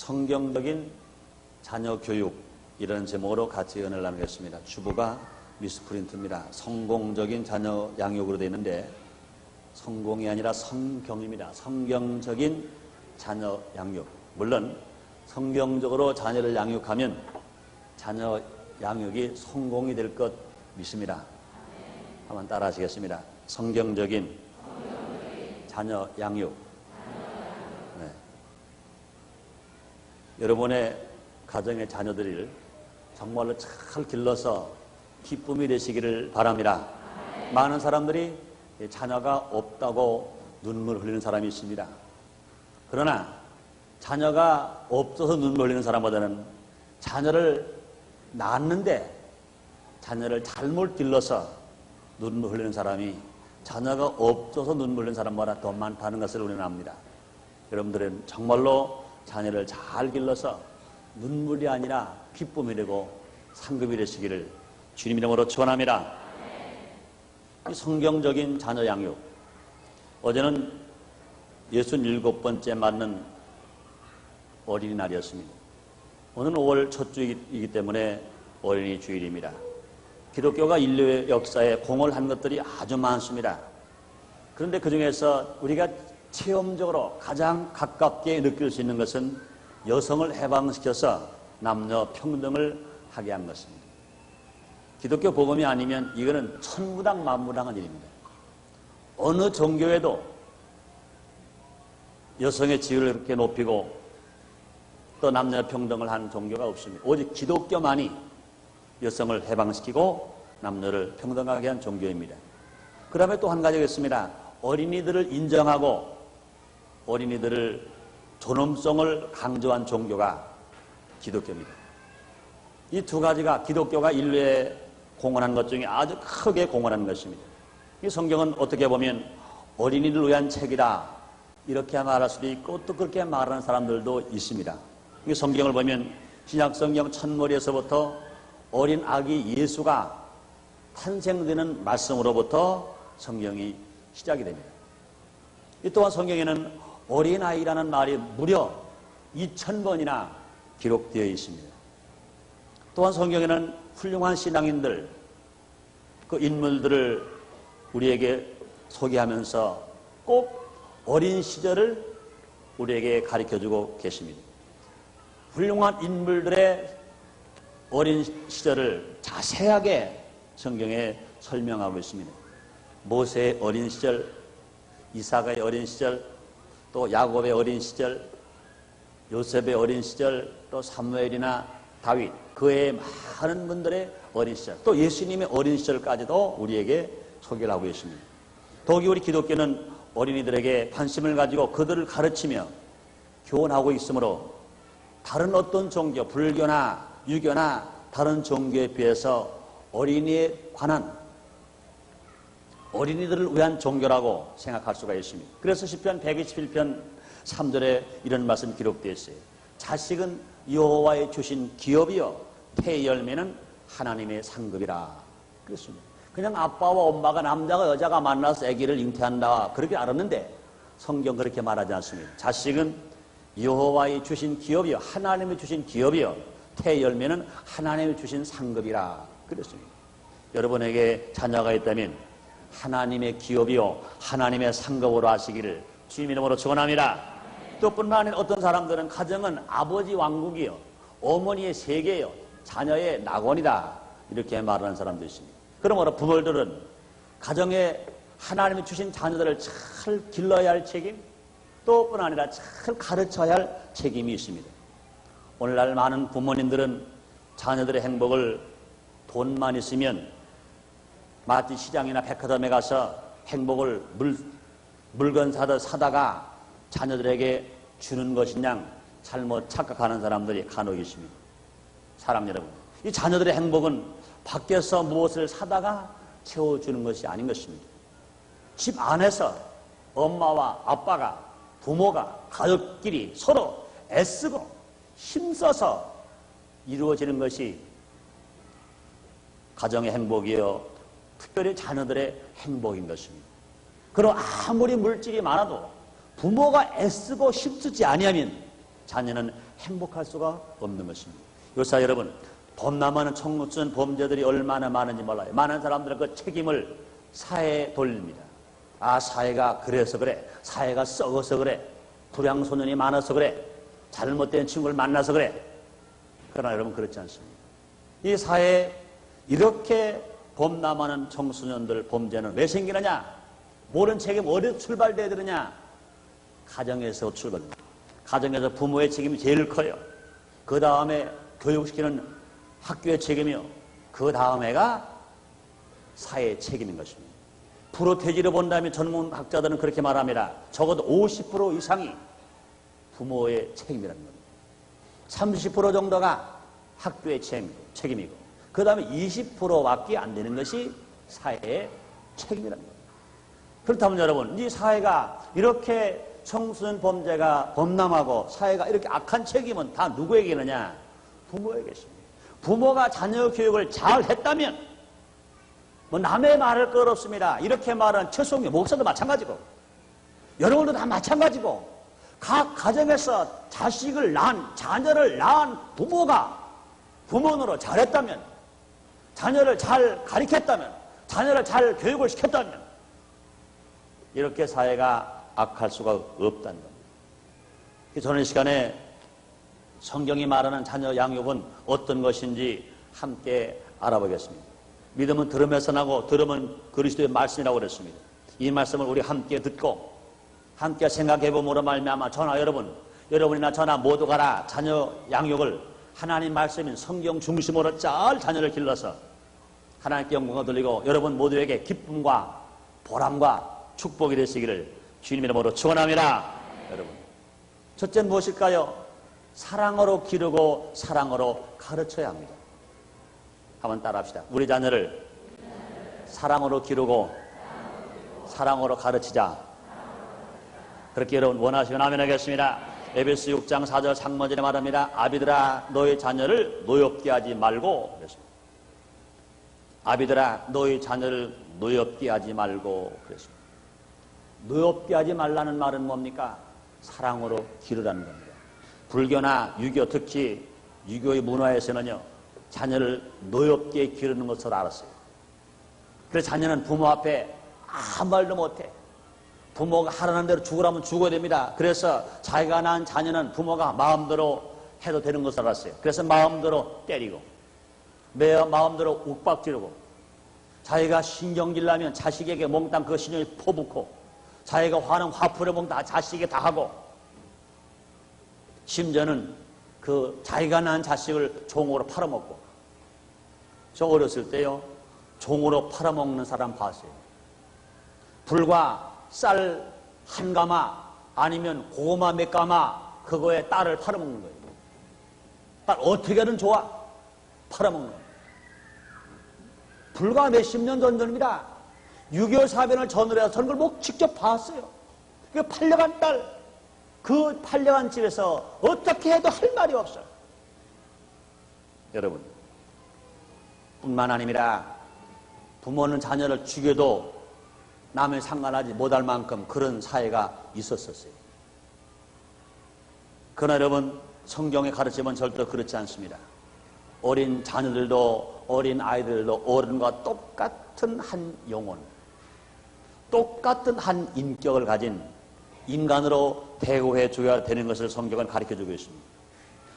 성경적인 자녀 교육이라는 제목으로 같이 은혜를 나누겠습니다. 주부가 미스프린트입니다. 성공적인 자녀 양육으로 되어 있는데 성공이 아니라 성경입니다. 성경적인 자녀 양육. 물론 성경적으로 자녀를 양육하면 자녀 양육이 성공이 될 것 믿습니다. 한번 따라 하시겠습니다. 성경적인 자녀 양육. 네. 여러분의 가정의 자녀들을 정말로 잘 길러서 기쁨이 되시기를 바랍니다. 많은 사람들이 자녀가 없다고 눈물 흘리는 사람이 있습니다. 그러나 자녀가 없어서 눈물 흘리는 사람보다는 자녀를 낳았는데 자녀를 잘못 길러서 눈물 흘리는 사람이 자녀가 없어서 눈물 흘리는 사람보다 더 많다는 것을 우리는 압니다. 여러분들은 정말로 자녀를 잘 길러서 눈물이 아니라 기쁨이 되고 상급이 되시기를 주님 이름으로 축원합니다. 이 성경적인 자녀 양육. 어제는 67번째 맞는 어린이날이었습니다. 오늘은 5월 첫 주이기 때문에 어린이 주일입니다. 기독교가 인류의 역사에 공을 한 것들이 아주 많습니다. 그런데 그 중에서 우리가 체험적으로 가장 가깝게 느낄 수 있는 것은 여성을 해방시켜서 남녀 평등을 하게 한 것입니다. 기독교 복음이 아니면 이거는 천무당 만무당한 일입니다. 어느 종교에도 여성의 지위를 그렇게 높이고 또 남녀 평등을 한 종교가 없습니다. 오직 기독교만이 여성을 해방시키고 남녀를 평등하게 한 종교입니다. 그 다음에 또 한 가지가 있습니다. 어린이들을 인정하고 어린이들을 존엄성을 강조한 종교가 기독교입니다. 이 두 가지가 기독교가 인류에 공헌한 것 중에 아주 크게 공헌한 것입니다. 이 성경은 어떻게 보면 어린이를 위한 책이다 이렇게 말할 수도 있고 또 그렇게 말하는 사람들도 있습니다. 이 성경을 보면 신약성경 첫머리에서부터 어린 아기 예수가 탄생되는 말씀으로부터 성경이 시작이 됩니다. 이 또한 성경에는 어린아이라는 말이 무려 2000번이나 기록되어 있습니다. 또한 성경에는 훌륭한 신앙인들, 그 인물들을 우리에게 소개하면서 꼭 어린 시절을 우리에게 가르쳐주고 계십니다. 훌륭한 인물들의 어린 시절을 자세하게 성경에 설명하고 있습니다. 모세의 어린 시절, 이삭의 어린 시절, 또 야곱의 어린 시절, 요셉의 어린 시절, 또 사무엘이나 다윗, 그의 많은 분들의 어린 시절, 또 예수님의 어린 시절까지도 우리에게 소개를 하고 있습니다. 더욱이 우리 기독교는 어린이들에게 관심을 가지고 그들을 가르치며 교훈하고 있으므로 다른 어떤 종교, 불교나 유교나 다른 종교에 비해서 어린이에 관한 어린이들을 위한 종교라고 생각할 수가 있습니다. 그래서 시편 121편 3절에 이런 말씀이 기록되어 있어요. 자식은 여호와의 주신 기업이요 태의 열매는 하나님의 상급이라 그랬습니다. 그냥 아빠와 엄마가 남자가 여자가 만나서 아기를 잉태한다 그렇게 알았는데 성경 그렇게 말하지 않습니다. 자식은 여호와의 주신 기업이요 하나님이 주신 기업이요 태의 열매는 하나님이 주신 상급이라 그랬습니다. 여러분에게 자녀가 있다면 하나님의 기업이요 하나님의 상급으로 하시기를 주님 이름으로 축원합니다. 또 뿐만 아니라 어떤 사람들은 가정은 아버지 왕국이요 어머니의 세계요 자녀의 낙원이다 이렇게 말하는 사람도 있습니다. 그러므로 부모들은 가정에 하나님이 주신 자녀들을 잘 길러야 할 책임 또 뿐 아니라 잘 가르쳐야 할 책임이 있습니다. 오늘날 많은 부모님들은 자녀들의 행복을 돈만 있으면 마트 시장이나 백화점에 가서 행복을 물건 사다가 자녀들에게 주는 것이냐 잘못 착각하는 사람들이 간혹 있습니다. 사랑 여러분, 이 자녀들의 행복은 밖에서 무엇을 사다가 채워주는 것이 아닌 것입니다. 집 안에서 엄마와 아빠가 부모가 가족끼리 서로 애쓰고 힘써서 이루어지는 것이 가정의 행복이요 특별히 자녀들의 행복인 것입니다. 그럼 아무리 물질이 많아도 부모가 애쓰고 힘쓰지 아니하면 자녀는 행복할 수가 없는 것입니다. 요사 여러분, 범람하는 청소년 범죄들이 얼마나 많은지 몰라요. 많은 사람들은 그 책임을 사회에 돌립니다. 아, 사회가 그래서 그래. 사회가 썩어서 그래. 불량소년이 많아서 그래. 잘못된 친구를 만나서 그래. 그러나 여러분, 그렇지 않습니다. 이 사회에 이렇게 범람하는 청소년들 범죄는 왜 생기느냐? 모든 책임 어디서 출발돼야 되느냐? 가정에서 출발합니다. 가정에서 부모의 책임이 제일 커요. 그 다음에 교육시키는 학교의 책임이요. 그 다음에가 사회의 책임인 것입니다. 프로테지로 본다면 전문학자들은 그렇게 말합니다. 적어도 50% 이상이 부모의 책임이라는 겁니다. 30% 정도가 학교의 책임이고 그 다음에 20%밖에 안 되는 것이 사회의 책임이라는 겁니다. 그렇다면 여러분, 이 사회가 이렇게 청소년 범죄가 범람하고 사회가 이렇게 악한 책임은 다 누구에게 있느냐? 부모에게 있습니다. 부모가 자녀 교육을 잘 했다면 뭐 남의 말할 것 없습니다. 이렇게 말하는 최성규 목사도 마찬가지고 여러분도 다 마찬가지고 각 가정에서 자녀를 낳은 부모가 부모노릇 잘했다면 자녀를 잘 가르쳤다면 자녀를 잘 교육을 시켰다면 이렇게 사회가 악할 수가 없다는 겁니다. 저는 이 시간에 성경이 말하는 자녀 양육은 어떤 것인지 함께 알아보겠습니다. 믿음은 들음에서 나고 들음은 그리스도의 말씀이라고 그랬습니다. 이 말씀을 우리 함께 듣고 함께 생각해봄으로 말미암아 저나 여러분이나 저나 모두가 다 자녀 양육을 하나님 말씀인 성경 중심으로 잘 자녀를 길러서 하나님께 영광을 돌리고 여러분 모두에게 기쁨과 보람과 축복이 되시기를 주님의 이름으로 축원합니다. 여러분, 첫째 무엇일까요? 사랑으로 기르고 사랑으로 가르쳐야 합니다. 한번 따라합시다. 우리 자녀를 사랑으로 기르고 사랑으로 가르치자. 그렇게 여러분 원하시면 아멘 하겠습니다. 에베소 6장 4절 상반절에 말합니다. 아비들아 너희 자녀를 노엽게 하지 말고 그랬습니다. 아비들아 너희 자녀를 노엽게 하지 말고 그랬습니다. 노엽게 하지 말라는 말은 뭡니까? 사랑으로 기르라는 겁니다. 불교나 유교, 특히 유교의 문화에서는요, 자녀를 노엽게 기르는 것으로 알았어요. 그래서 자녀는 부모 앞에 아무 말도 못해. 부모가 하라는 대로 죽으라면 죽어야 됩니다. 그래서 자기가 낳은 자녀는 부모가 마음대로 해도 되는 것을 알았어요. 그래서 마음대로 때리고, 마음대로 욱박지르고, 자기가 신경질 나면 자식에게 몽땅 그 신경을 퍼붓고, 자기가 화는 화풀에 몽땅 자식에게 다 하고, 심지어는 그 자기가 낳은 자식을 종으로 팔아먹고. 저 어렸을 때요, 종으로 팔아먹는 사람 봤어요. 불과 쌀 한 가마 아니면 고구마 몇 가마 그거에 딸을 팔아먹는 거예요. 딸 어떻게든 좋아 팔아먹는 거예요. 불과 몇십 년 전입니다. 6.25 사변을 전후로 해서 저는 그걸 직접 봤어요. 그 팔려간 딸, 그 팔려간 집에서 어떻게 해도 할 말이 없어요. 여러분, 뿐만 아니라 부모는 자녀를 죽여도 남을 상관하지 못할 만큼 그런 사회가 있었었어요. 그러나 여러분, 성경의 가르침은 절대 그렇지 않습니다. 어린 자녀들도 어린 아이들도 어른과 똑같은 한 영혼, 똑같은 한 인격을 가진 인간으로 대우해 줘야 되는 것을 성경은 가르쳐주고 있습니다.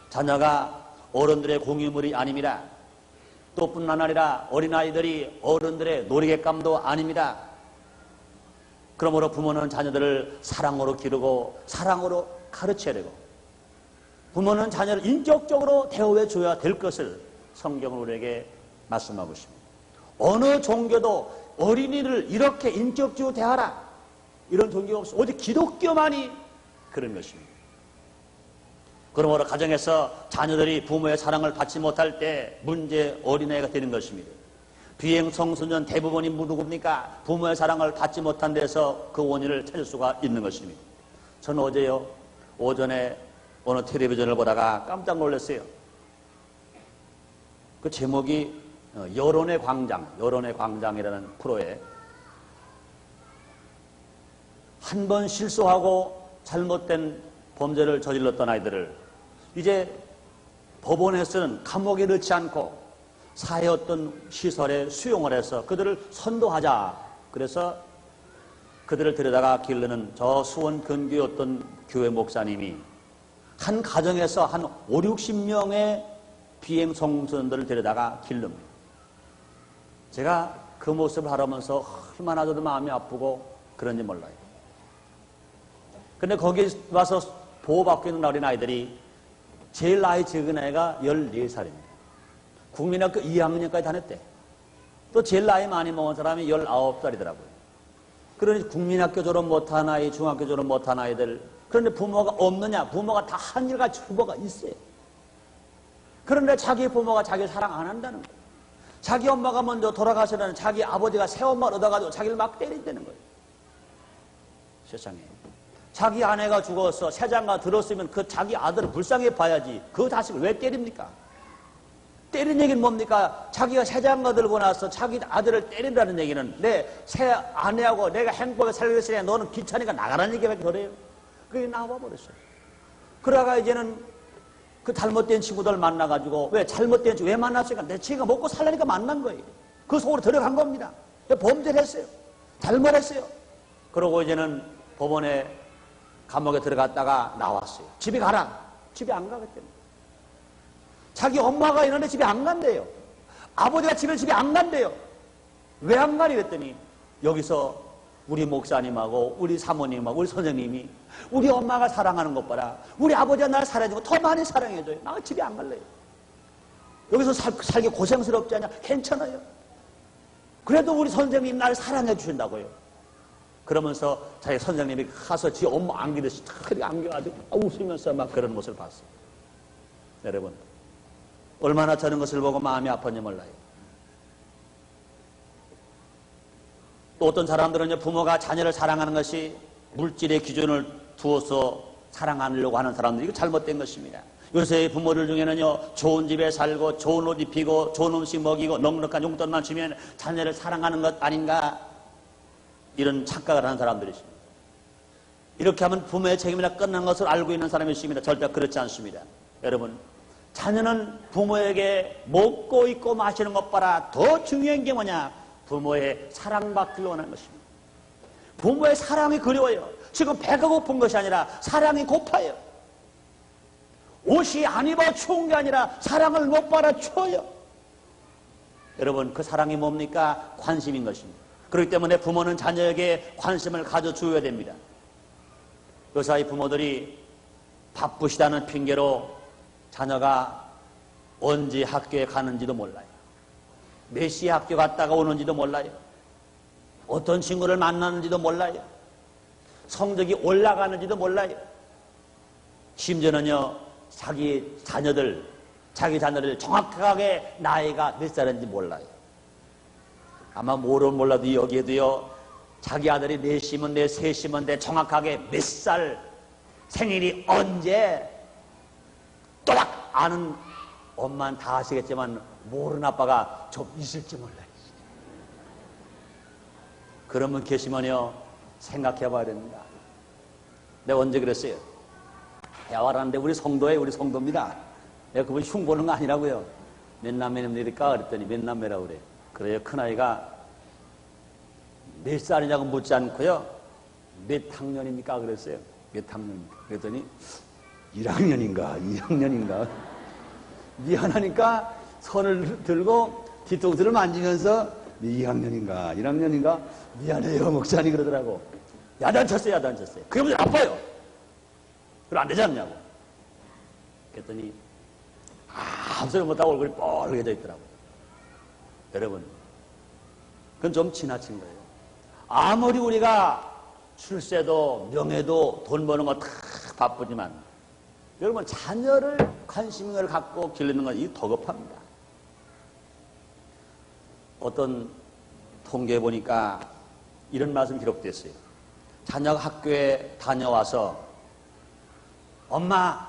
자녀가 어른들의 공유물이 아닙니다. 또 뿐만 아니라 어린아이들이 어른들의 놀이객감도 아닙니다. 그러므로 부모는 자녀들을 사랑으로 기르고 사랑으로 가르쳐야 되고 부모는 자녀를 인격적으로 대우해 줘야 될 것을 성경은 우리에게 말씀하고 있습니다. 어느 종교도 어린이를 이렇게 인격적으로 대하라 이런 종교가 없어. 오직 기독교만이 그런 것입니다. 그러므로 가정에서 자녀들이 부모의 사랑을 받지 못할 때 문제 어린애가 되는 것입니다. 비행 청소년 대부분이 누굽니까? 부모의 사랑을 받지 못한 데서 그 원인을 찾을 수가 있는 것입니다. 저는 어제요, 오전에 어느 텔레비전을 보다가 깜짝 놀랐어요. 그 제목이 여론의 광장이라는 프로에 한 번 실수하고 잘못된 범죄를 저질렀던 아이들을 이제 법원에서는 감옥에 넣지 않고 사회 어떤 시설에 수용을 해서 그들을 선도하자. 그래서 그들을 데려다가 기르는 저 수원 근교의 어떤 교회 목사님이 한 가정에서 한 5, 60명의 비행 청소년들을 데려다가 기릅니다. 제가 그 모습을 바라보면서 얼마나 저도 마음이 아프고 그런지 몰라요. 근데 거기 와서 보호받고 있는 어린 아이들이 제일 나이 적은 애가 14살입니다. 국민학교 2학년까지 다녔대. 또 제일 나이 많이 먹은 사람이 19살이더라고요. 그러니 국민학교 졸업 못한 아이, 중학교 졸업 못한 아이들, 그런데 부모가 없느냐? 부모가 다 한일같이 부모가 있어요. 그런데 자기 부모가 자기를 사랑 안 한다는 거예요. 자기 엄마가 먼저 돌아가시려는 자기 아버지가 새엄마를 얻어가지고 자기를 막 때린다는 거예요. 세상에. 자기 아내가 죽어서 세장가 들었으면 그 자기 아들을 불쌍히 봐야지. 그 자식을 왜 때립니까? 때린 얘기는 뭡니까? 자기가 세장가 들고 나서 자기 아들을 때린다는 얘기는 내 새 아내하고 내가 행복하게 살겠으니 너는 귀찮으니까 나가라는 얘기밖에 덜해요. 그게 나와버렸어요. 그러다가 이제는 그 잘못된 친구들 만나가지고 왜 잘못된 친구 왜 만났으니까 내 친구가 먹고 살라니까 만난 거예요. 그 속으로 들어간 겁니다. 범죄를 했어요. 잘못했어요. 그러고 이제는 법원에 감옥에 들어갔다가 나왔어요. 집에 가라. 집에 안 가겠대요. 자기 엄마가 있는데 집에 안 간대요. 아버지가 집에 안 간대요. 왜 안 가니 그랬더니 여기서 우리 목사님하고 우리 사모님하고 우리 선생님이 우리 엄마가 사랑하는 것 봐라. 우리 아버지가 나를 사랑해주고 더 많이 사랑해줘요. 나 집에 안 갈래요. 여기서 살기 고생스럽지 않냐? 괜찮아요. 그래도 우리 선생님이 나를 사랑해 주신다고요. 그러면서 자기 선생님이 가서 지 엄마 안기듯이 탁 안겨가지고 웃으면서 막 그런 모습을 봤어요. 여러분, 얼마나 저런 것을 보고 마음이 아팠는지 몰라요. 또 어떤 사람들은 부모가 자녀를 사랑하는 것이 물질의 기준을 두어서 사랑하려고 하는 사람들이 이거 잘못된 것입니다. 요새 부모들 중에는요, 좋은 집에 살고 좋은 옷 입히고 좋은 음식 먹이고 넉넉한 용돈만 주면 자녀를 사랑하는 것 아닌가, 이런 착각을 하는 사람들이 있습니다. 이렇게 하면 부모의 책임이나 끝난 것을 알고 있는 사람이 있습니다. 절대 그렇지 않습니다. 여러분, 자녀는 부모에게 먹고 입고 마시는 것 봐라. 더 중요한 게 뭐냐? 부모의 사랑받기를 원하는 것입니다. 부모의 사랑이 그리워요. 지금 배가 고픈 것이 아니라 사랑이 고파요. 옷이 안 입어 추운 게 아니라 사랑을 못 받아 추워요. 여러분, 그 사랑이 뭡니까? 관심인 것입니다. 그렇기 때문에 부모는 자녀에게 관심을 가져줘야 됩니다. 그 사이 부모들이 바쁘시다는 핑계로 자녀가 언제 학교에 가는지도 몰라요. 몇 시에 학교 갔다가 오는지도 몰라요. 어떤 친구를 만나는지도 몰라요. 성적이 올라가는지도 몰라요. 심지어는요, 자기 자녀를 정확하게 나이가 몇 살인지 몰라요. 아마 모르면 몰라도 여기에도요, 자기 아들이 넷이면 넷, 셋이면 넷, 정확하게 몇 살, 생일이 언제 또박 아는 엄마는 다 아시겠지만 모르는 아빠가 좀 있을지 몰라요. 그런 분 계시면요, 생각해 봐야 됩니다. 내가 언제 그랬어요? 대화하는데 우리 성도입니다. 내가 그분 흉보는 거 아니라고요. 몇 남매입니까? 그랬더니 몇 남매라고 그래. 그래요. 큰아이가 몇 살이냐고 묻지 않고요, 몇 학년입니까? 그랬어요. 몇 학년입니까? 그랬더니 1학년인가 2학년인가 미안하니까 손을 들고 뒤통수를 만지면서 2학년인가 1학년인가 미안해요 목사님 그러더라고. 야단쳤어요. 그게 무슨 아파요. 그럼 안 되지 않냐고. 그랬더니 아무 소리 못하고 얼굴이 뻘개져 있더라고요. 여러분, 그건 좀 지나친 거예요. 아무리 우리가 출세도 명예도 돈 버는 거 다 바쁘지만 여러분, 자녀를 관심을 갖고 기르는 건 이 더 급합니다. 어떤 통계에 보니까 이런 말씀 기록됐어요. 자녀가 학교에 다녀와서 엄마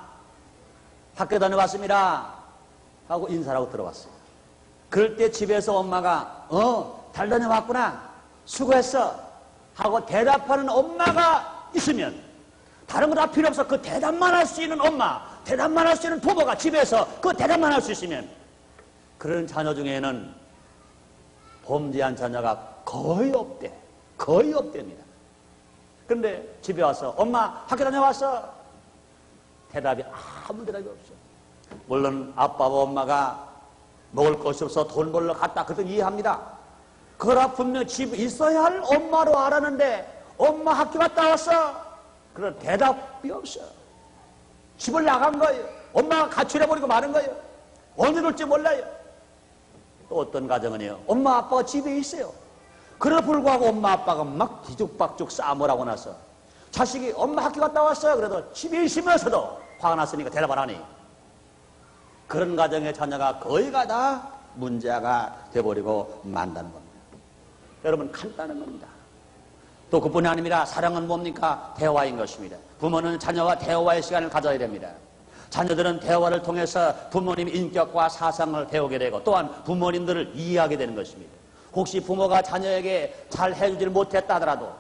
학교 다녀왔습니다 하고 인사를 하고 들어왔어요. 그럴 때 집에서 엄마가 잘 다녀왔구나 수고했어 하고 대답하는 엄마가 있으면 다른 거 다 필요 없어. 그 대답만 할 수 있는 엄마, 대답만 할 수 있는 부모가 집에서 그 대답만 할 수 있으면 그런 자녀 중에는 범죄한 자녀가 거의 없대. 거의 없답니다. 그런데 집에 와서 엄마 학교 다녀왔어? 대답이 아무 대답이 없어. 물론 아빠와 엄마가 먹을 것이 없어 돈 벌러 갔다 그것도 이해합니다. 그러나 분명 집에 있어야 할 엄마로 알았는데 엄마 학교 갔다 왔어? 그런 대답이 없어. 집을 나간 거예요. 엄마가 가출해버리고 마는 거예요. 어디 놀지 몰라요. 또 어떤 가정은요, 엄마 아빠가 집에 있어요. 그러나 불구하고 엄마 아빠가 막 뒤죽박죽 싸움을 나서 자식이 엄마 학교 갔다 왔어요. 그래도 집에 있으면서도 화가 났으니까 대답 안 하니. 그런 가정의 자녀가 거의가 다 문제가 돼버리고 만다는 겁니다. 여러분, 간단한 겁니다. 또 그뿐이 아닙니다. 사랑은 뭡니까? 대화인 것입니다. 부모는 자녀와 대화의 시간을 가져야 됩니다. 자녀들은 대화를 통해서 부모님의 인격과 사상을 배우게 되고 또한 부모님들을 이해하게 되는 것입니다. 혹시 부모가 자녀에게 잘 해주질 못했다 하더라도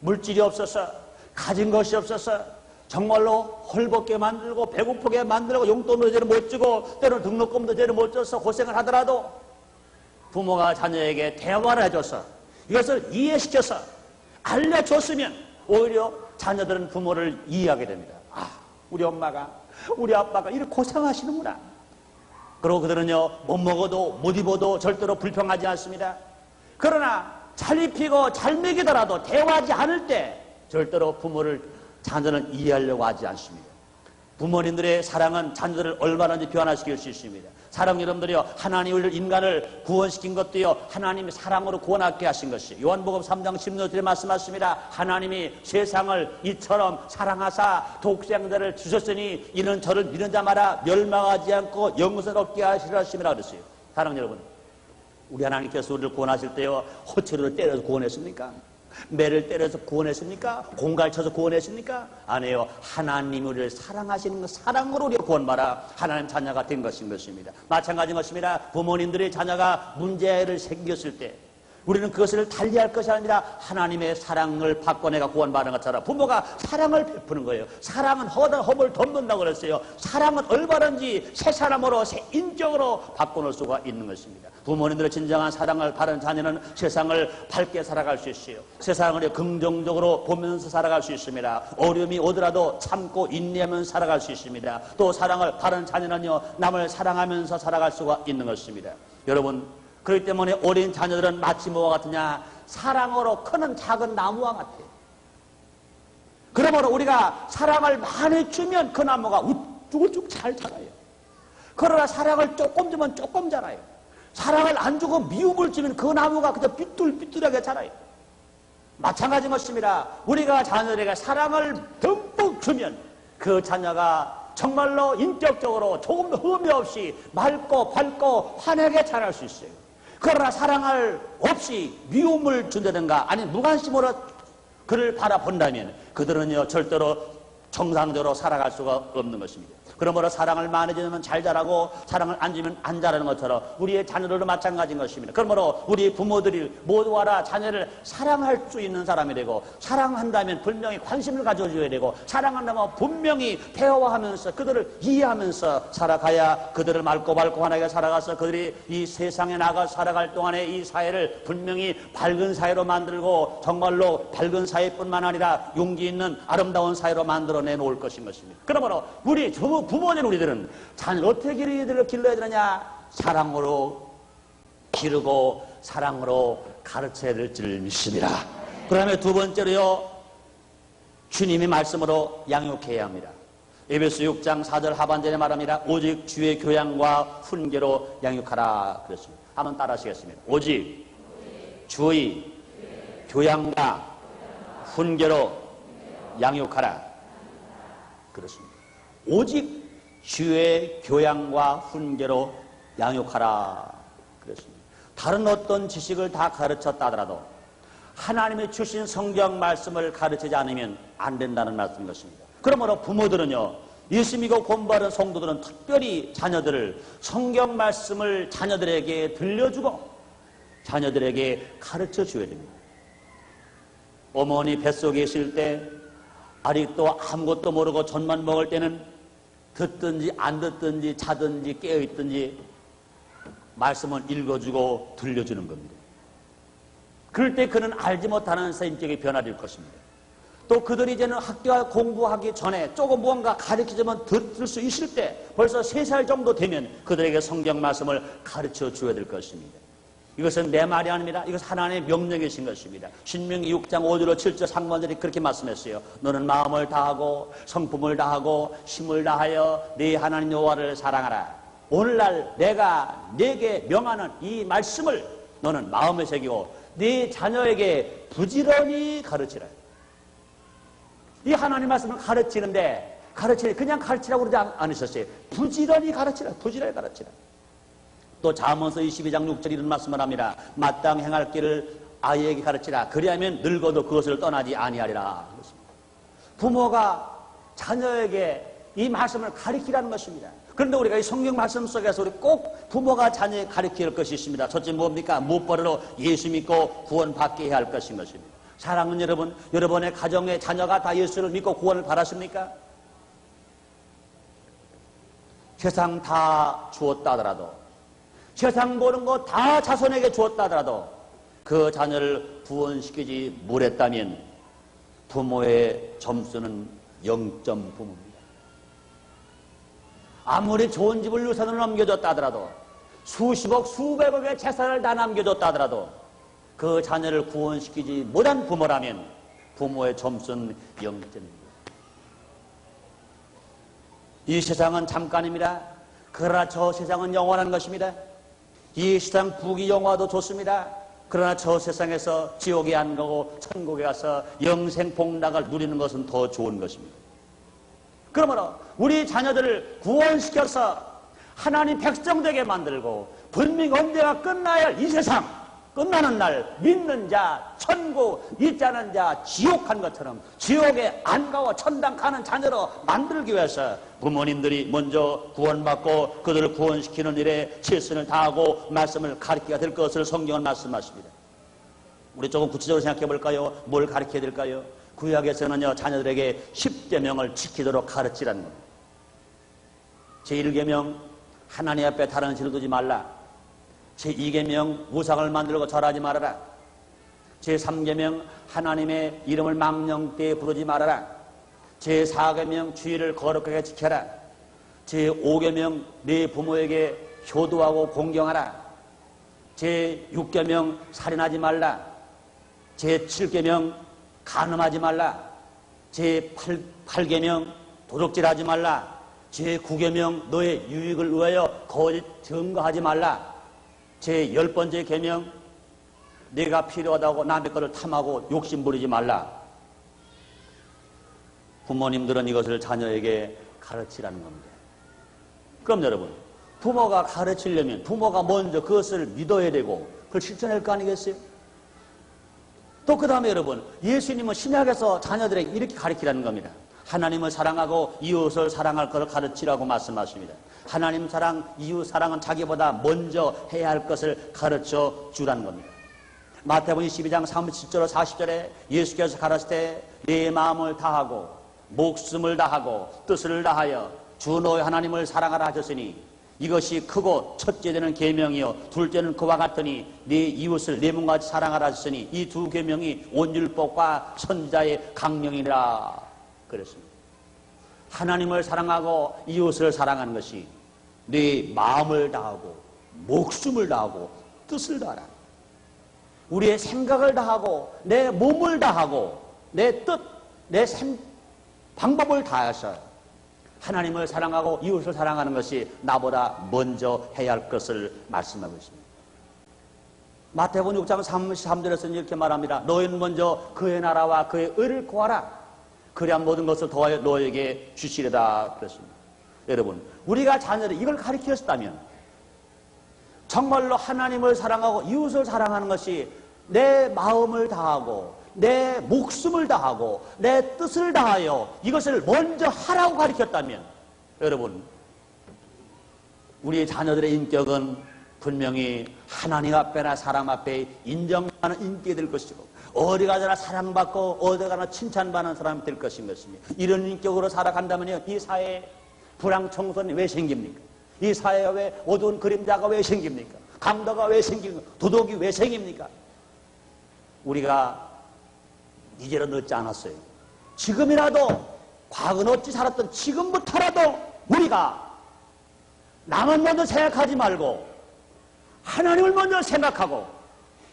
물질이 없어서 가진 것이 없어서 정말로 헐벗게 만들고 배고프게 만들고 용돈도 제대로 못 주고 때로는 등록금도 제대로 못 줘서 고생을 하더라도 부모가 자녀에게 대화를 해줘서 이것을 이해시켜서 알려줬으면 오히려 자녀들은 부모를 이해하게 됩니다. 아, 우리 엄마가 우리 아빠가 이렇게 고생하시는구나. 그리고 그들은요, 못 먹어도 못 입어도 절대로 불평하지 않습니다. 그러나 잘 입히고 잘 먹이더라도 대화하지 않을 때 절대로 부모를 자녀는 이해하려고 하지 않습니다. 부모님들의 사랑은 자녀들을 얼마든지 변화시킬 수 있습니다. 사랑 여러분들이요, 하나님을 인간을 구원시킨 것도요, 하나님이 사랑으로 구원하게 하신 것이 요한복음 3장 16절에 말씀하십니다. 하나님이 세상을 이처럼 사랑하사 독생자를 주셨으니 이는 저를 믿는 자마다 멸망하지 않고 영생을 얻게 하시라 하심이라 그랬어요. 사랑 여러분, 우리 하나님께서 우리를 구원하실 때요, 호체로 때려서 구원했습니까? 매를 때려서 구원했습니까? 공갈 쳐서 구원했습니까? 아니에요. 하나님이 우리를 사랑하시는 것, 사랑으로 우리가 구원받아 하나님 자녀가 된 것인 것입니다. 마찬가지인 것입니다. 부모님들의 자녀가 문제를 생겼을 때 우리는 그것을 달리할 것이 아니라 하나님의 사랑을 받고 내가 구원받은 것처럼 부모가 사랑을 베푸는 거예요. 사랑은 허물 덮는다고 그랬어요. 사랑은 얼마든지 새 사람으로 새 인격으로 바꿔놓을 수가 있는 것입니다. 부모님들의 진정한 사랑을 받은 자녀는 세상을 밝게 살아갈 수 있어요. 세상을 긍정적으로 보면서 살아갈 수 있습니다. 어려움이 오더라도 참고 인내하면서 살아갈 수 있습니다. 또 사랑을 받은 자녀는요, 남을 사랑하면서 살아갈 수가 있는 것입니다. 여러분, 그렇기 때문에 어린 자녀들은 마치 뭐와 같으냐? 사랑으로 크는 작은 나무와 같아요. 그러므로 우리가 사랑을 많이 주면 그 나무가 우쭉우쭉 잘 자라요. 그러나 사랑을 조금 주면 조금 자라요. 사랑을 안 주고 미움을 주면 그 나무가 그저 삐뚤삐뚤하게 자라요. 마찬가지인 것입니다. 우리가 자녀들에게 사랑을 듬뿍 주면 그 자녀가 정말로 인격적으로 조금 흠이 없이 맑고 밝고 환하게 자랄 수 있어요. 그러나 사랑을 없이 미움을 준다든가 아니 무관심으로 그를 바라본다면 그들은요 절대로 정상적으로 살아갈 수가 없는 것입니다. 그러므로 사랑을 많이 주면 잘 자라고 사랑을 안 주면 안 자라는 것처럼 우리의 자녀들도 마찬가지인 것입니다. 그러므로 우리 부모들이 모두 알아 자녀를 사랑할 수 있는 사람이 되고 사랑한다면 분명히 관심을 가져줘야 되고 사랑한다면 분명히 대화하면서 그들을 이해하면서 살아가야 그들을 맑고 환하게 살아가서 그들이 이 세상에 나가 살아갈 동안에 이 사회를 분명히 밝은 사회로 만들고 정말로 밝은 사회뿐만 아니라 용기 있는 아름다운 사회로 만들어내 놓을 것인 것입니다. 그러므로 우리 부모님 우리들은 자녀를 어떻게 길러야 되느냐? 사랑으로 기르고 사랑으로 가르쳐야 될 줄 믿습니다. 그 다음에 두 번째로요, 주님의 말씀으로 양육해야 합니다. 에베소 6장 4절 하반절에 말합니다. 오직 주의 교양과 훈계로 양육하라 그랬습니다. 한번 따라 하시겠습니다. 오직 주의 교양과 훈계로 양육하라 그렇습니다. 오직 주의 교양과 훈계로 양육하라 그랬습니다. 다른 어떤 지식을 다 가르쳤다 하더라도 하나님이 주신 성경 말씀을 가르치지 않으면 안 된다는 말씀인 것입니다. 그러므로 부모들은요, 예수 믿고 공부하는 성도들은 특별히 자녀들을 성경 말씀을 자녀들에게 들려주고 자녀들에게 가르쳐 줘야 됩니다. 어머니 뱃속에 있을 때 아직도 아무것도 모르고 젖만 먹을 때는 듣든지 안 듣든지 자든지 깨어있든지 말씀을 읽어주고 들려주는 겁니다. 그럴 때 그는 알지 못하는 인격의 변화될 것입니다. 또 그들이 이제는 학교와 공부하기 전에 조금 무언가 가르치자면 들을 수 있을 때 벌써 3살 정도 되면 그들에게 성경 말씀을 가르쳐 줘야 될 것입니다. 이것은 내 말이 아닙니다. 이것은 하나님의 명령이신 것입니다. 신명기 6장 5절로 7절 상반절이 그렇게 말씀했어요. 너는 마음을 다하고 성품을 다하고 힘을 다하여 네 하나님 여호와를 사랑하라. 오늘날 내가 네게 명하는 이 말씀을 너는 마음에 새기고 네 자녀에게 부지런히 가르치라. 이 하나님 말씀을 가르치는데 그냥 가르치라고 그러지 않으셨어요. 부지런히 가르치라. 부지런히 가르치라. 또 잠언서 22장 6절 이런 말씀을 합니다. 마땅 행할 길을 아이에게 가르치라. 그리하면 늙어도 그것을 떠나지 아니하리라. 부모가 자녀에게 이 말씀을 가르치라는 것입니다. 그런데 우리가 이 성경 말씀 속에서 우리 꼭 부모가 자녀에게 가르칠 것이 있습니다. 첫째 뭡니까? 무엇보다도 예수 믿고 구원받게 해야 할 것인 것입니다. 사랑하는 여러분, 여러분의 가정의 자녀가 다 예수를 믿고 구원을 받았습니까? 세상 다 주었다 하더라도, 세상 보는 거 다 자손에게 주었다 하더라도 그 자녀를 구원시키지 못했다면 부모의 점수는 0.9입니다. 아무리 좋은 집을 유산으로 남겨줬다 하더라도 수십억 수백억의 재산을 다 남겨줬다 하더라도 그 자녀를 구원시키지 못한 부모라면 부모의 점수는 0점입니다. 이 세상은 잠깐입니다. 그러나 저 세상은 영원한 것입니다. 이 세상 부귀영화도 좋습니다. 그러나 저 세상에서 지옥에 안 가고 천국에 가서 영생 복락을 누리는 것은 더 좋은 것입니다. 그러므로 우리 자녀들을 구원시켜서 하나님 백성 되게 만들고 분명 언제가 끝나야 할 이 세상 끝나는 날 믿는 자 천국, 잊지 않은 자 지옥 한 것처럼 지옥에 안 가고 천당 가는 자녀로 만들기 위해서 부모님들이 먼저 구원받고 그들을 구원시키는 일에 최선을 다하고 말씀을 가르쳐야 될 것을 성경은 말씀하십니다. 우리 조금 구체적으로 생각해 볼까요? 뭘 가르쳐야 될까요? 구약에서는요, 자녀들에게 10계명을 지키도록 가르치라는 겁니다. 제1계명 하나님 앞에 다른 신을 두지 말라. 제2계명 우상을 만들고 절하지 말아라. 제3계명 하나님의 이름을 망령되이 부르지 말아라. 제4계명 주의를 거룩하게 지켜라. 제5계명 네 부모에게 효도하고 공경하라. 제6계명 살인하지 말라. 제7계명 간음하지 말라. 제8계명 도둑질하지 말라. 제9계명 너의 유익을 위하여 거짓 증거하지 말라. 제10번째 계명 내가 필요하다고 남의 것을 탐하고 욕심 부리지 말라. 부모님들은 이것을 자녀에게 가르치라는 겁니다. 그럼 여러분, 부모가 가르치려면 부모가 먼저 그것을 믿어야 되고 그걸 실천할 거 아니겠어요? 또 그 다음에 여러분, 예수님은 신약에서 자녀들에게 이렇게 가르치라는 겁니다. 하나님을 사랑하고 이웃을 사랑할 것을 가르치라고 말씀하십니다. 하나님 사랑, 이웃 사랑은 자기보다 먼저 해야 할 것을 가르쳐 주라는 겁니다. 마태복음 22장 37절 40절에 예수께서 가르칠 때 내 마음을 다하고 목숨을 다하고 뜻을 다하여 주 너의 하나님을 사랑하라 하셨으니 이것이 크고 첫째 되는 계명이요 둘째는 그와 같으니 네 이웃을 내 몸같이 사랑하라 하셨으니 이 두 계명이 온 율법과 선지자의 강령이라 그랬습니다. 하나님을 사랑하고 이웃을 사랑하는 것이 네 마음을 다하고 목숨을 다하고 뜻을 다하라. 우리의 생각을 다하고 내 몸을 다하고 내 뜻, 내 방법을 다해서 하나님을 사랑하고 이웃을 사랑하는 것이 나보다 먼저 해야 할 것을 말씀하고 있습니다. 마태복음 6장 33절에서는 이렇게 말합니다. 너희는 먼저 그의 나라와 그의 의를 구하라. 그래야 모든 것을 더하여 너에게 주시리라 그랬습니다. 여러분, 우리가 자녀들 이걸 가르쳤다면 정말로 하나님을 사랑하고 이웃을 사랑하는 것이 내 마음을 다하고 내 목숨을 다하고 내 뜻을 다하여 이것을 먼저 하라고 가르쳤다면 여러분, 우리 자녀들의 인격은 분명히 하나님 앞에나 사람 앞에 인정하는 인격이 될 것이고 어디 가서나 사랑받고 어디 가나 칭찬받는 사람이 될 것입니다. 이런 인격으로 살아간다면요, 이 사회에 불황청소는 왜 생깁니까? 이 사회에 왜 어두운 그림자가 왜 생깁니까? 강도가 왜 생깁니까? 도덕이 왜 생깁니까? 우리가 이제는 늦지 않았어요. 지금이라도 과거는 어찌 살았던 지금부터라도 우리가 남은 먼저 생각하지 말고 하나님을 먼저 생각하고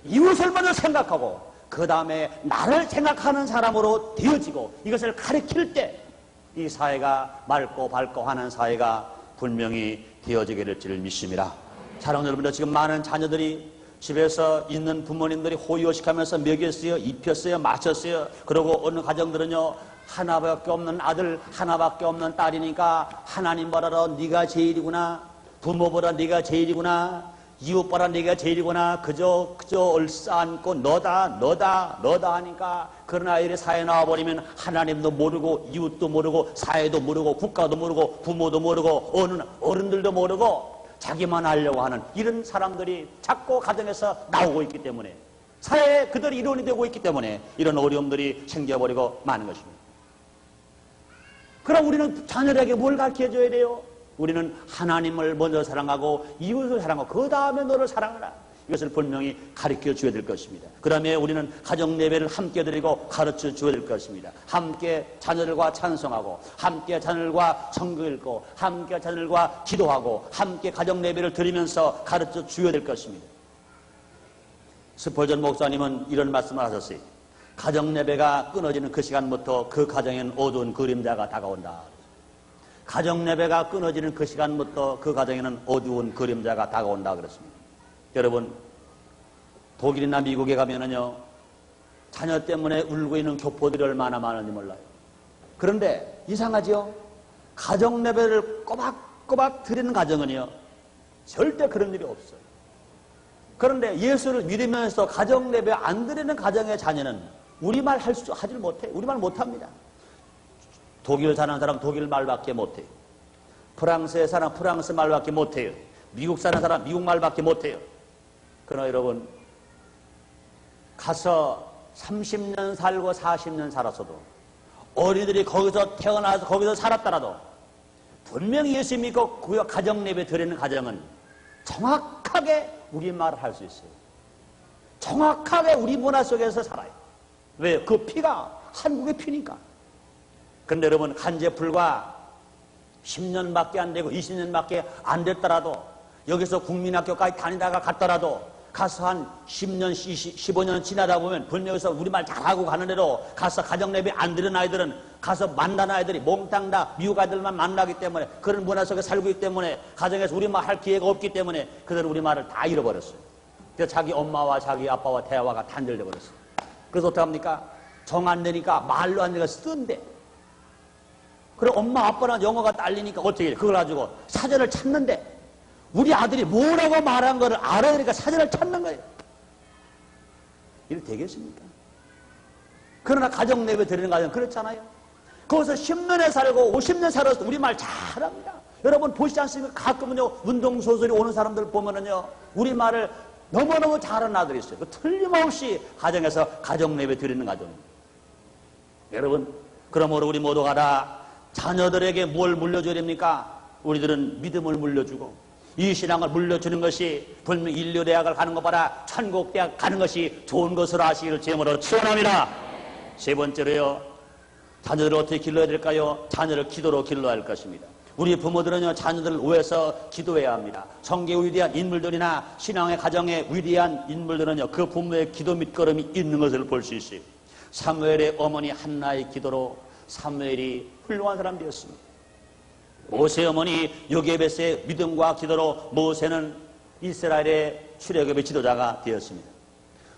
이웃을 먼저 생각하고 그 다음에 나를 생각하는 사람으로 되어지고 이것을 가르칠 때 이 사회가 맑고 밝고 하는 사회가 분명히 되어지게 될 줄을 믿습니다. 사랑하는 여러분들, 지금 많은 자녀들이 집에서 있는 부모님들이 호의호식하면서 먹였어요, 입혔어요, 마셨어요. 그리고 어느 가정들은요, 하나밖에 없는 아들, 하나밖에 없는 딸이니까 하나님보다 네가 제일이구나, 부모보다 네가 제일이구나, 이웃보다 네가 제일이구나, 그저 얼싸안고 너다 하니까 그런 아이들이 사회에 나와버리면 하나님도 모르고 이웃도 모르고 사회도 모르고 국가도 모르고 부모도 모르고 어느 어른들도 모르고 자기만 하려고 하는 이런 사람들이 자꾸 가정에서 나오고 있기 때문에 사회에 그들이 일원이 되고 있기 때문에 이런 어려움들이 생겨버리고 마는 것입니다. 그럼 우리는 자녀에게 뭘 가르쳐줘야 돼요? 우리는 하나님을 먼저 사랑하고 이웃을 사랑하고 그 다음에 너를 사랑하라. 이것을 분명히 가르쳐 줘야 될 것입니다. 그 다음에 우리는 가정 예배를 함께 드리고 가르쳐 줘야 될 것입니다. 함께 자녀들과 찬송하고 함께 자녀들과 성경 읽고 함께 자녀들과 기도하고 함께 가정 예배를 드리면서 가르쳐 줘야 될 것입니다. 스펄전 목사님은 이런 말씀을 하셨어요. 가정 예배가 끊어지는 그 시간부터 그 가정에는 어두운 그림자가 다가온다. 가정 예배가 끊어지는 그 시간부터 그 가정에는 어두운 그림자가 다가온다 그랬습니다. 여러분, 독일이나 미국에 가면은요, 자녀 때문에 울고 있는 교포들이 얼마나 많은지 몰라요. 그런데 이상하죠? 가정 예배를 꼬박꼬박 드리는 가정은요, 절대 그런 일이 없어요. 그런데 예수를 믿으면서 가정 예배 안 드리는 가정의 자녀는 우리말 하질 못해요. 우리말 못합니다. 독일 사는 사람 독일 말밖에 못해요. 프랑스에 사는 프랑스 말밖에 못해요. 미국 사는 사람 미국 말밖에 못해요. 그러나 여러분, 가서 30년 살고 40년 살았어도 어린이들이 거기서 태어나서 거기서 살았더라도 분명히 예수 믿고 그 가정 예배 드리는 가정은 정확하게 우리말을 할 수 있어요. 정확하게 우리 문화 속에서 살아요. 왜? 그 피가 한국의 피니까. 그런데 여러분, 한제 불과 10년밖에 안 되고 20년밖에 안 됐더라도 여기서 국민학교까지 다니다가 갔더라도 가서 한 10년, 15년 지나다 보면 분명해서 우리말 잘하고 가는데도 가서 가정예배 안 드리는 아이들은 가서 만나는 아이들이 몽땅 다 미국 아이들만 만나기 때문에 그런 문화 속에 살고 있기 때문에 가정에서 우리말 할 기회가 없기 때문에 그들은 우리말을 다 잃어버렸어요. 그래서 자기 엄마와 자기 아빠와 대화가 단절돼 버렸어요. 그래서 어떻게 합니까? 정 안 되니까 말로 안 되니까 쓴대. 그래 엄마 아빠랑 영어가 딸리니까 어떻게 해? 그걸 가지고 사전을 찾는데 우리 아들이 뭐라고 말한 거를 알아야 되니까 사전을 찾는 거예요. 이렇게 되겠습니까? 그러나 가정 예배 드리는 가정 그렇잖아요. 거기서 10년에 살고 50년 살아서 우리말 잘합니다. 여러분 보시지 않습니까? 가끔은요 운동소설이 오는 사람들 보면은요 우리말을 너무너무 잘하는 아들이 있어요. 틀림없이 가정에서 가정 예배 드리는 가정입니다. 여러분, 그러므로 우리 모두가 다 자녀들에게 뭘 물려줘야 됩니까? 우리들은 믿음을 물려주고 이 신앙을 물려주는 것이 분명 인류대학을 가는 것보다 천국대학 가는 것이 좋은 것으로 아시기를 제목으로 축원합니다. 세 번째로요, 자녀들을 어떻게 길러야 될까요? 자녀를 기도로 길러야 할 것입니다. 우리 부모들은요 자녀들을 위해서 기도해야 합니다. 성경의 위대한 인물들이나 신앙의 가정의 위대한 인물들은요 그 부모의 기도 밑거름이 있는 것을 볼 수 있어요. 사무엘의 어머니 한나의 기도로 사무엘이 훌륭한 사람이 되었습니다. 모세 어머니 요게벳의 믿음과 기도로 모세는 이스라엘의 출애굽의 지도자가 되었습니다.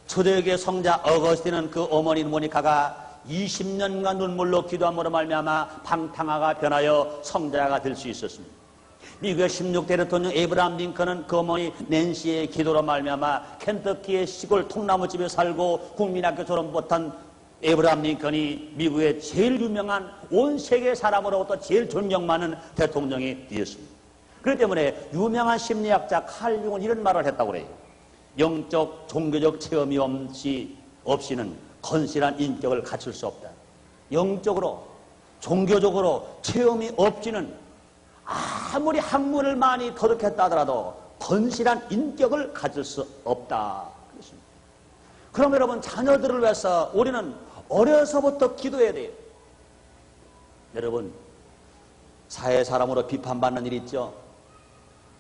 초대교회 성자 어거스틴은 그 어머니 모니카가 20년간 눈물로 기도함으로 말미암아 방탕아가 변하여 성자가 될 수 있었습니다. 미국의 16대 대통령 에이브라함 링컨은 그 어머니 낸시의 기도로 말미암아 켄터키의 시골 통나무집에 살고 국민학교 졸업 못한 에이브라함 링컨이 미국의 제일 유명한 온 세계 사람으로부터 제일 존경받는 대통령이 되었습니다. 그렇기 때문에 유명한 심리학자 칼 융은 이런 말을 했다고 그래요. 영적 종교적 체험이 없이는 건실한 인격을 갖출 수 없다. 영적으로, 종교적으로 체험이 없지는 아무리 학문을 많이 터득했다 하더라도 건실한 인격을 가질 수 없다. 그렇습니다. 그럼 여러분, 자녀들을 위해서 우리는 어려서부터 기도해야 돼요. 여러분, 사회 사람으로 비판받는 일 있죠.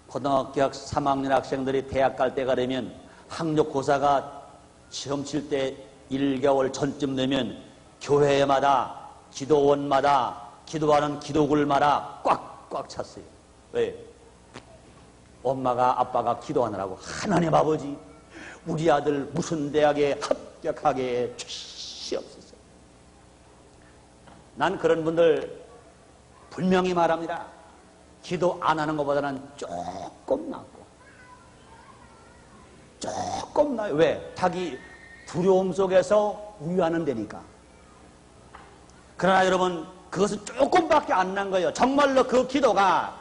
고등학교 3학년 학생들이 대학 갈 때가 되면 학력고사가 시험 칠 때 1개월 전쯤 되면 교회마다, 기도원마다, 기도하는 기도굴마다 꽉꽉 찼어요. 왜? 엄마가 아빠가 기도하느라고 하나님 아버지 우리 아들 무슨 대학에 합격하게 주시옵소서. 난 그런 분들 분명히 말합니다. 기도 안 하는 것보다는 조금 낫고, 조금 나아요. 왜? 자기 두려움 속에서 우유하는 데니까. 그러나 여러분, 그것은 조금밖에 안 난 거예요. 정말로 그 기도가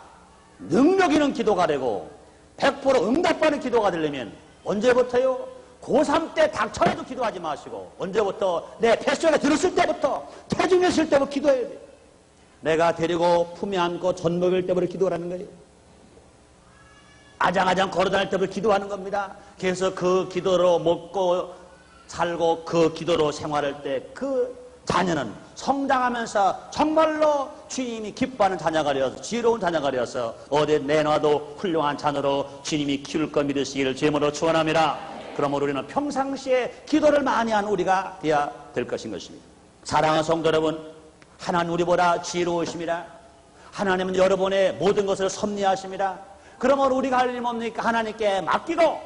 능력 있는 기도가 되고 100% 응답받는 기도가 되려면 언제부터요? 고3 때 닥쳐라도 기도하지 마시고 언제부터? 내 뱃속에 들었을 때부터, 태중했을 때부터 기도해야 돼요. 내가 데리고 품에 안고 젖 먹일 때부터 기도하는 거예요. 아장아장 걸어다닐 때부터 기도하는 겁니다. 그래서 그 기도로 먹고 살고 그 기도로 생활할 때 그 자녀는 성장하면서 정말로 주님이 기뻐하는 자녀가 되어서 지혜로운 자녀가 되어서 어디 내놔도 훌륭한 자녀로 주님이 키울 것 믿으시기를 주님으로 축원합니다. 그러므로 우리는 평상시에 기도를 많이 하는 우리가 되어야 될 것인 것입니다. 사랑하는 성도 여러분, 하나님 우리보다 지혜로우십니다. 하나님은 여러분의 모든 것을 섭리하십니다. 그러므로 우리가 할 일 뭡니까? 하나님께 맡기고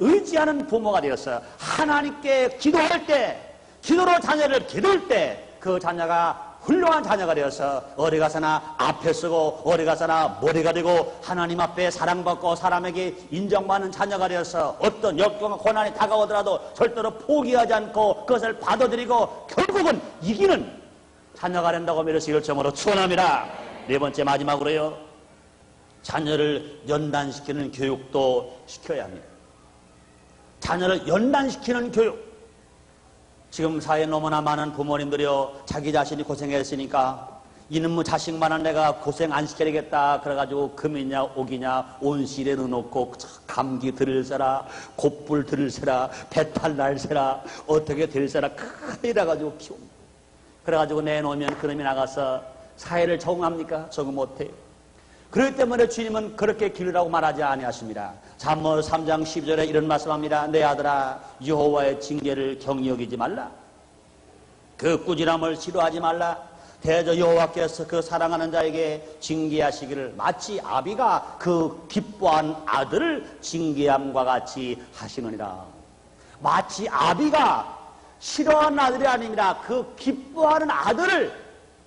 의지하는 부모가 되어서 하나님께 기도할 때, 기도로 자녀를 기도할 때 그 자녀가 훌륭한 자녀가 되어서 어디 가서나 앞에 서고 어디 가서나 머리가 되고 하나님 앞에 사랑받고 사람에게 인정받는 자녀가 되어서 어떤 역경과 고난이 다가오더라도 절대로 포기하지 않고 그것을 받아들이고 결국은 이기는 자녀가 된다고 믿으시길 점으로 축원합니다. 네 번째 마지막으로요, 자녀를 연단시키는 교육도 시켜야 합니다. 자녀를 연단시키는 교육. 지금 사회에 너무나 많은 부모님들이요, 자기 자신이 고생했으니까 이놈의 자식만은 내가 고생 안 시켜야겠다 그래가지고 금이냐 옥이냐 온실에 넣어놓고 감기 들을세라, 곧불 들을세라, 배탈 날세라, 어떻게 될세라 큰일이라가지고 키웁니다. 그래가지고 내놓으면 그놈이 나가서 사회를 적응합니까? 적응 못해요. 그렇기 때문에 주님은 그렇게 기르라고 말하지 아니하십니다. 잠언 3장 12절에 이런 말씀합니다. 내 아들아, 여호와의 징계를 경히 여기지 말라. 그 꾸지람을 싫어하지 말라. 대저 여호와께서 그 사랑하는 자에게 징계하시기를 마치 아비가 그 기뻐한 아들을 징계함과 같이 하시느니라. 마치 아비가 싫어하는 아들이 아닙니다. 그 기뻐하는 아들을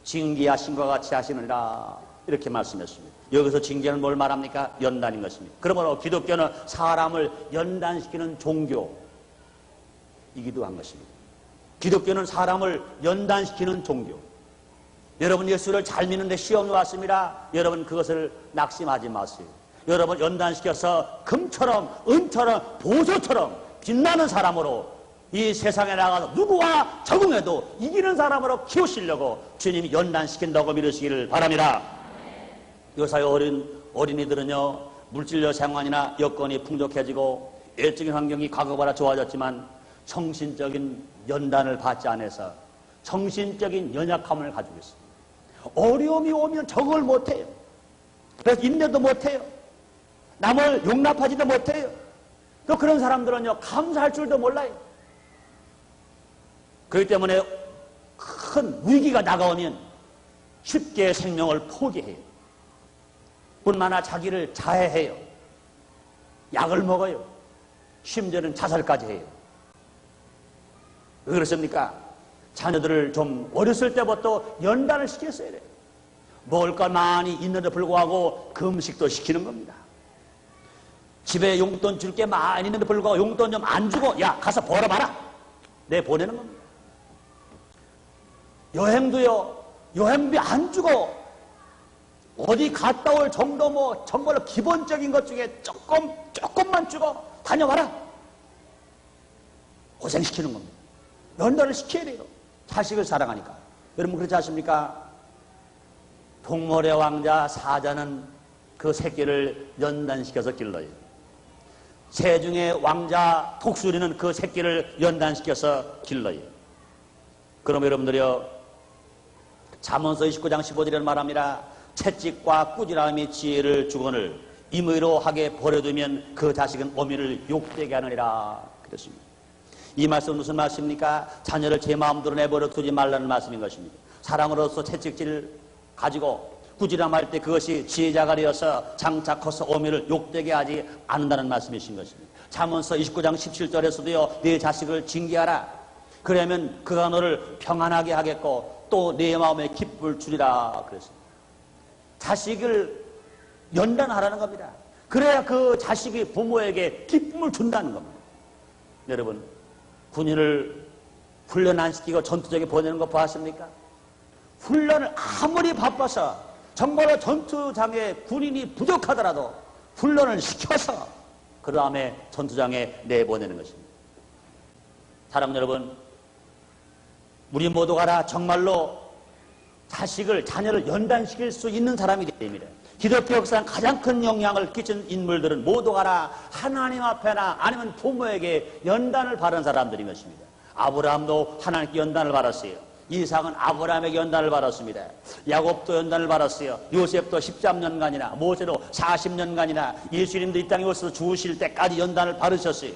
징계하신 것 같이 하시느니라. 이렇게 말씀했습니다. 여기서 징계는 뭘 말합니까? 연단인 것입니다. 그러므로 기독교는 사람을 연단시키는 종교이기도 한 것입니다. 기독교는 사람을 연단시키는 종교. 여러분 예수를 잘 믿는데 시험이 왔습니다. 여러분 그것을 낙심하지 마세요. 여러분 연단시켜서 금처럼 은처럼 보석처럼 빛나는 사람으로 이 세상에 나가서 누구와 적응해도 이기는 사람으로 키우시려고 주님이 연단시킨다고 믿으시기를 바랍니다. 요사의 어린이들은요, 물질적 생활이나 여건이 풍족해지고 외적인 환경이 과거보다 좋아졌지만 정신적인 연단을 받지 않아서 정신적인 연약함을 가지고 있습니다. 어려움이 오면 적응을 못해요. 그래서 인내도 못해요. 남을 용납하지도 못해요. 또 그런 사람들은요, 감사할 줄도 몰라요. 그렇기 때문에 큰 위기가 다가오면 쉽게 생명을 포기해요. 뿐만 아니라 자기를 자해해요. 약을 먹어요. 심지어는 자살까지 해요. 왜 그렇습니까? 자녀들을 좀 어렸을 때부터 연단을 시켰어야 돼요. 먹을 걸 많이 있는데 불구하고 금식도 시키는 겁니다. 집에 용돈 줄 게 많이 있는데 불구하고 용돈 좀 안 주고 야 가서 벌어봐라 내 보내는 겁니다. 여행도요, 여행비 안 주고 어디 갔다 올 정도 뭐 정말로 기본적인 것 중에 조금만 주고 다녀와라. 고생시키는 겁니다. 연단을 시켜야 돼요. 자식을 사랑하니까. 여러분 그렇지 않습니까? 동물의 왕자 사자는 그 새끼를 연단시켜서 길러요. 세중의 왕자 독수리는 그 새끼를 연단시켜서 길러요. 그럼 여러분들이요, 잠언서 29장 15절에 말합니다. 채찍과 꾸지람이 지혜를 주거늘 임의로 하게 버려두면 그 자식은 어미를 욕되게 하느니라 그랬습니다. 이 말씀은 무슨 말씀입니까? 자녀를 제 마음대로 내버려 두지 말라는 말씀인 것입니다. 사랑으로서 채찍질을 가지고 꾸지람할 때 그것이 지혜자가 되어서 장차 커서 어미를 욕되게 하지 않는다는 말씀이신 것입니다. 잠언서 29장 17절에서도요, 내 자식을 징계하라. 그러면 그가 너를 평안하게 하겠고 또 내 마음에 기쁨을 주리라 그랬습니다. 자식을 연단하라는 겁니다. 그래야 그 자식이 부모에게 기쁨을 준다는 겁니다. 여러분, 군인을 훈련 안 시키고 전투장에 보내는 거 보았습니까? 훈련을 아무리 바빠서 정말로 전투장에 군인이 부족하더라도 훈련을 시켜서 그 다음에 전투장에 내보내는 것입니다. 사랑 여러분, 우리 모두가 다 정말로 자녀를 연단시킬 수 있는 사람이 됩니다. 기독교 역사상 가장 큰 영향을 끼친 인물들은 모두가 다 하나님 앞에나 아니면 부모에게 연단을 받은 사람들인 것입니다. 아브라함도 하나님께 연단을 받았어요. 이삭은 아브라함에게 연단을 받았습니다. 야곱도 연단을 받았어요. 요셉도 13년간이나 모세도 40년간이나 예수님도 이 땅에 오셔서 죽으실 때까지 연단을 받으셨어요.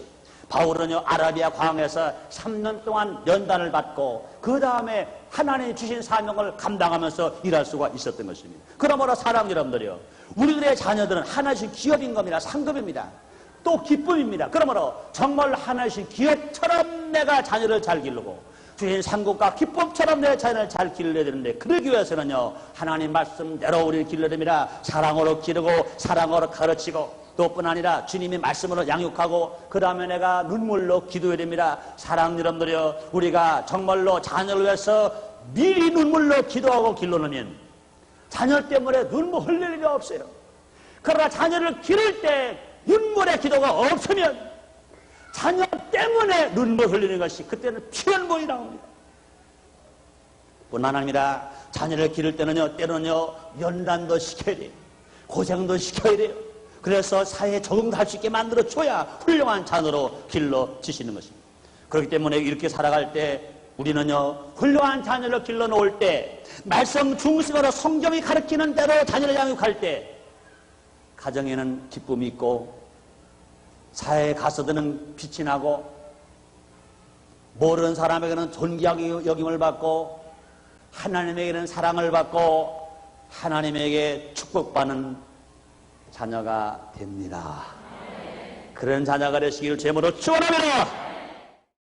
바울은요, 아라비아 광에서 3년 동안 연단을 받고 그 다음에 하나님이 주신 사명을 감당하면서 일할 수가 있었던 것입니다. 그러므로 사랑 여러분들이요, 우리들의 자녀들은 하나씩 기업인 겁니다. 상급입니다. 또 기쁨입니다. 그러므로 정말 하나씩 기업처럼 내가 자녀를 잘 기르고 주신 상급과 기쁨처럼 내 자녀를 잘 기르려야 되는데, 그러기 위해서는요, 하나님 말씀대로 우리를 기르려야 됩니다. 사랑으로 기르고 사랑으로 가르치고 또 뿐 아니라 주님이 말씀으로 양육하고 그 다음에 내가 눈물로 기도해야 됩니다. 사랑 여러분들이요, 우리가 정말로 자녀를 위해서 미리 눈물로 기도하고 길러놓으면 자녀 때문에 눈물 흘릴 일이 없어요. 그러나 자녀를 기를 때 눈물의 기도가 없으면 자녀 때문에 눈물 흘리는 것이 그때는 피눈물이 나옵니다. 뿐만 아니라 자녀를 기를 때는요, 때로는요, 연단도 시켜야 돼요. 고생도 시켜야 돼요. 그래서 사회에 적응도 할 수 있게 만들어줘야 훌륭한 자녀로 길러지시는 것입니다. 그렇기 때문에 이렇게 살아갈 때 우리는요, 훌륭한 자녀를 길러놓을 때, 말씀 중심으로 성경이 가르치는 대로 자녀를 양육할 때 가정에는 기쁨이 있고 사회에 가서드는 빛이 나고 모르는 사람에게는 존귀하게 여김을 받고 하나님에게는 사랑을 받고 하나님에게 축복받는 자녀가 됩니다. 그런 자녀가 되시기를 제물로 축원합니다.